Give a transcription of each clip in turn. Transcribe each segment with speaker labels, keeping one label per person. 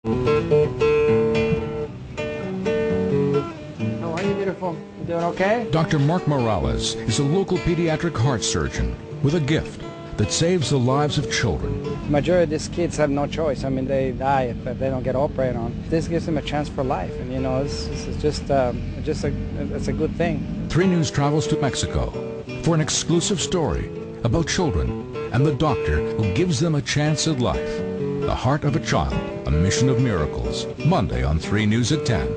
Speaker 1: How are you, beautiful? You doing okay?
Speaker 2: Dr. Mark Morales is a local pediatric heart surgeon with a gift that saves the lives of children.
Speaker 1: The majority of these kids have no choice. I mean, they die if they don't get operated on. This gives them a chance for life, and you know, it's just a good thing.
Speaker 2: 3 News travels to Mexico for an exclusive story about children and the doctor who gives them a chance at life. The Heart of a Child, a Mission of Miracles, Monday on 3 News at 10.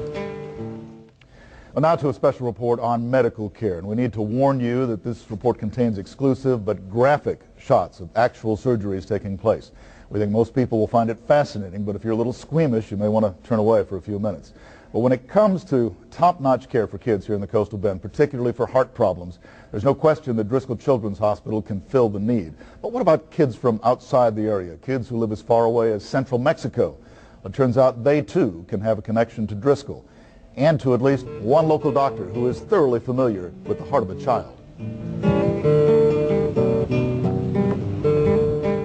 Speaker 3: Well, now to a special report on medical care, and we need to warn you that this report contains exclusive but graphic shots of actual surgeries taking place. We think most people will find it fascinating, but if you're a little squeamish, you may want to turn away for a few minutes. But when it comes to top-notch care for kids here in the Coastal Bend, particularly for heart problems, there's no question that Driscoll Children's Hospital can fill the need. But what about kids from outside the area, kids who live as far away as central Mexico? It turns out they, too, can have a connection to Driscoll and to at least one local doctor who is thoroughly familiar with the heart of a child.
Speaker 1: You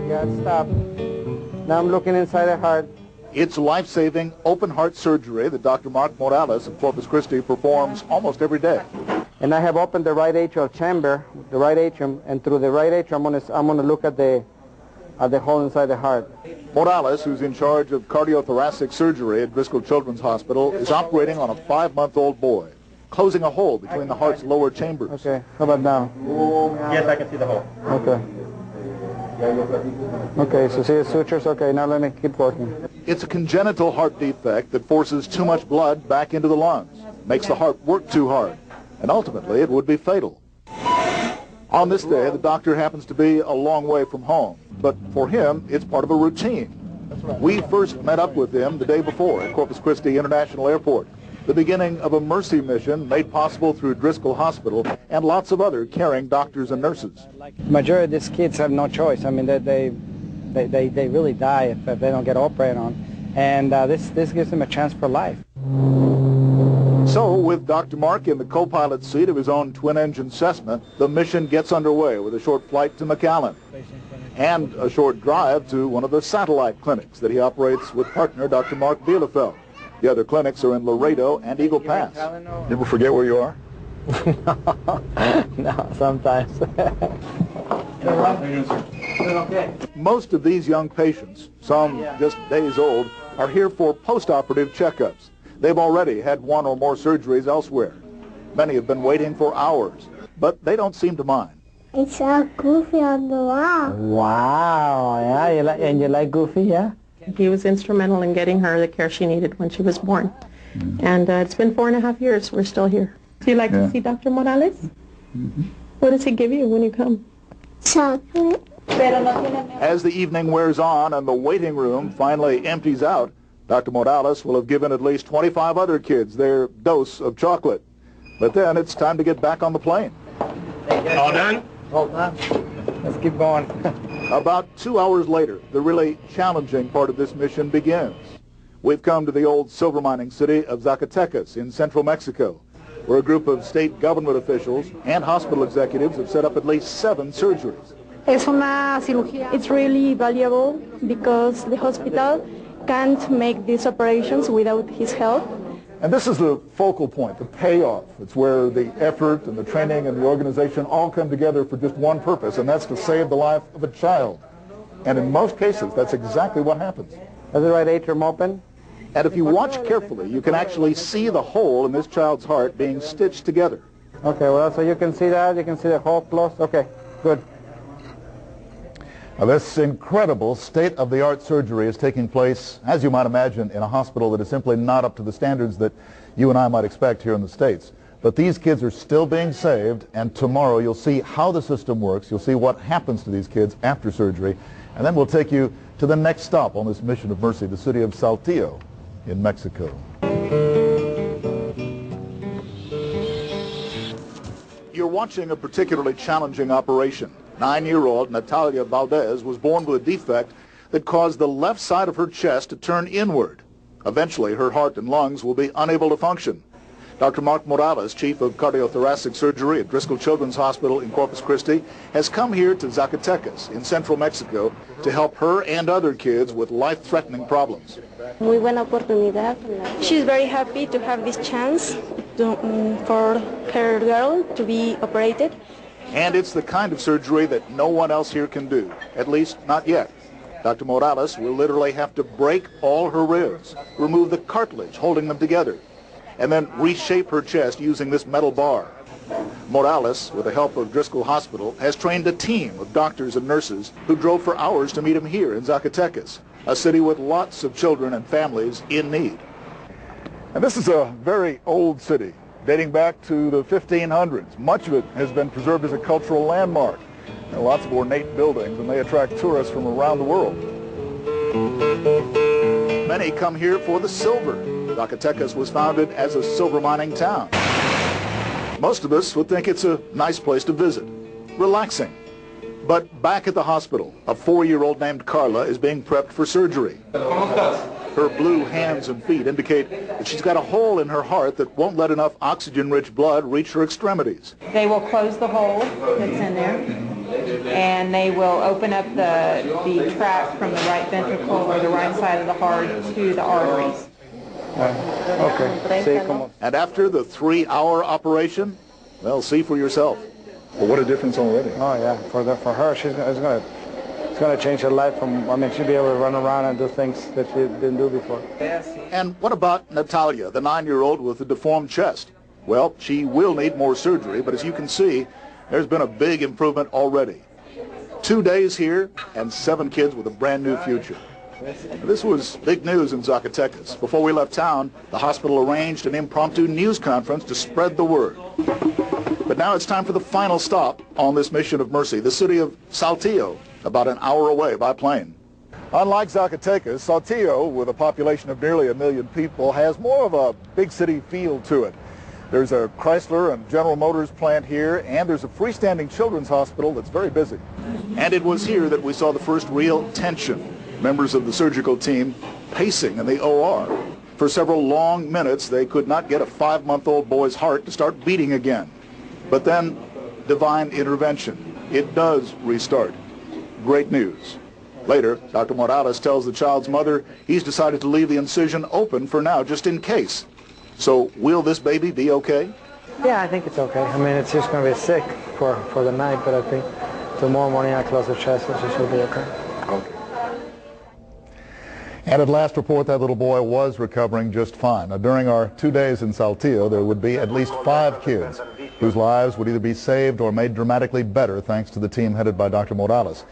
Speaker 1: gotta stop. Now I'm looking inside the heart.
Speaker 3: It's life-saving open heart surgery that Dr. Mark Morales of Corpus Christi performs almost every day.
Speaker 1: And I have opened the right atrial chamber, the right atrium, and through the right atrium I'm gonna look at the hole inside the heart.
Speaker 3: Morales, who's in charge of cardiothoracic surgery at Driscoll Children's Hospital, is operating on a 5-month-old boy, closing a hole between the heart's lower chambers.
Speaker 1: Okay, how about now?
Speaker 4: Yes, I can see the hole.
Speaker 1: Okay. Okay, so see the sutures? Okay, now let me keep working.
Speaker 3: It's a congenital heart defect that forces too much blood back into the lungs, makes the heart work too hard, and ultimately it would be fatal. On this day, the doctor happens to be a long way from home, but for him, it's part of a routine. We first met up with him the day before at Corpus Christi International Airport, the beginning of a mercy mission made possible through Driscoll Hospital and lots of other caring doctors and nurses.
Speaker 1: The majority of these kids have no choice. I mean, they really die if they don't get operated on, and this gives them a chance for life.
Speaker 3: So, with Dr. Mark in the co-pilot seat of his own twin-engine Cessna, the mission gets underway with a short flight to McAllen and a short drive to one of the satellite clinics that he operates with partner Dr. Mark Bielefeld. The other clinics are in Laredo and Eagle Pass. Never forget where you are?
Speaker 1: No, sometimes.
Speaker 3: Most of these young patients, some just days old, are here for post-operative checkups. They've already had 1 or more surgeries elsewhere. Many have been waiting for hours, but they don't seem to mind.
Speaker 5: It's so Goofy on the wall.
Speaker 1: Wow, yeah, and you like Goofy, yeah?
Speaker 6: He was instrumental in getting her the care she needed when she was born. And it's been 4.5 years. We're still here. Do you like to see Dr. Morales? What does he give you when you come?
Speaker 5: Chocolate.
Speaker 3: As the evening wears on and the waiting room finally empties out, Dr. Morales will have given at least 25 other kids their dose of chocolate. But then it's time to get back on the plane.
Speaker 4: All done?
Speaker 1: Hold on. Let's keep going.
Speaker 3: About 2 hours later, the really challenging part of this mission begins. We've come to the old silver mining city of Zacatecas in central Mexico, where a group of state government officials and hospital executives have set up at least 7 surgeries.
Speaker 6: It's really valuable because the hospital can't make these operations without his help.
Speaker 3: And this is the focal point, the payoff. It's where the effort and the training and the organization all come together for just one purpose, and that's to save the life of a child. And in most cases, that's exactly what happens.
Speaker 1: Is the right atrium open?
Speaker 3: And if you watch carefully, you can actually see the hole in this child's heart being stitched together.
Speaker 1: Okay, well, so you can see that. You can see the hole closed. Okay, good.
Speaker 3: Now, this incredible state-of-the-art surgery is taking place, as you might imagine, in a hospital that is simply not up to the standards that you and I might expect here in the States. But these kids are still being saved, and tomorrow you'll see how the system works. You'll see what happens to these kids after surgery, and then we'll take you to the next stop on this mission of mercy, the city of Saltillo in Mexico. You're watching a particularly challenging operation. 9-year-old Natalia Valdez was born with a defect that caused the left side of her chest to turn inward. Eventually, her heart and lungs will be unable to function. Dr. Mark Morales, Chief of Cardiothoracic Surgery at Driscoll Children's Hospital in Corpus Christi, has come here to Zacatecas in central Mexico to help her and other kids with life-threatening problems.
Speaker 5: Muy buena oportunidad.
Speaker 7: She's very happy to have this chance for her girl to be operated.
Speaker 3: And it's the kind of surgery that no one else here can do, at least not yet. Dr. Morales will literally have to break all her ribs, remove the cartilage holding them together, and then reshape her chest using this metal bar. Morales, with the help of Driscoll Hospital, has trained a team of doctors and nurses who drove for hours to meet him here in Zacatecas, a city with lots of children and families in need. And this is a very old city, dating back to the 1500s. Much of it has been preserved as a cultural landmark. There are lots of ornate buildings, and they attract tourists from around the world. Many come here for the silver. Zacatecas was founded as a silver mining town. Most of us would think it's a nice place to visit, relaxing. But back at the hospital, a 4-year-old named Carla is being prepped for surgery. Her blue hands and feet indicate that she's got a hole in her heart that won't let enough oxygen-rich blood reach her extremities.
Speaker 8: They will close the hole that's in there, and they will open up the tract from the right ventricle or the right side of the heart to the arteries.
Speaker 1: Okay.
Speaker 3: And after the 3-hour operation, well, see for yourself. Well, what a difference already.
Speaker 1: Oh yeah, for her, it's gonna change her life. She'll be able to run around and do things that she didn't do before.
Speaker 3: And what about Natalia, the 9-year-old with the deformed chest? Well, she will need more surgery, but as you can see, there's been a big improvement already. 2 days here and 7 kids with a brand new future. This was big news in Zacatecas. Before we left town, the hospital arranged an impromptu news conference to spread the word. But now it's time for the final stop on this mission of mercy, the city of Saltillo, about an hour away by plane. Unlike Zacatecas, Saltillo, with a population of nearly 1 million people, has more of a big city feel to it. There's a Chrysler and General Motors plant here, and there's a freestanding children's hospital that's very busy. And it was here that we saw the first real tension. Members of the surgical team pacing in the OR. For several long minutes, they could not get a 5-month-old boy's heart to start beating again. But then, divine intervention. It does restart. Great news. Later, Dr. Morales tells the child's mother he's decided to leave the incision open for now, just in case. So, will this baby be okay?
Speaker 1: Yeah, I think it's okay. I mean, it's just going to be sick for the night, but I think tomorrow morning I close the chest, so she should be okay.
Speaker 3: Okay. And at last report, that little boy was recovering just fine. Now, during our 2 days in Saltillo, there would be at least 5 kids whose lives would either be saved or made dramatically better thanks to the team headed by Dr. Morales.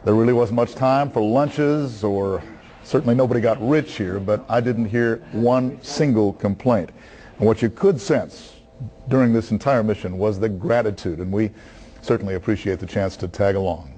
Speaker 3: There really wasn't much time for lunches, or certainly nobody got rich here, but I didn't hear one single complaint. And what you could sense during this entire mission was the gratitude, and we certainly appreciate the chance to tag along.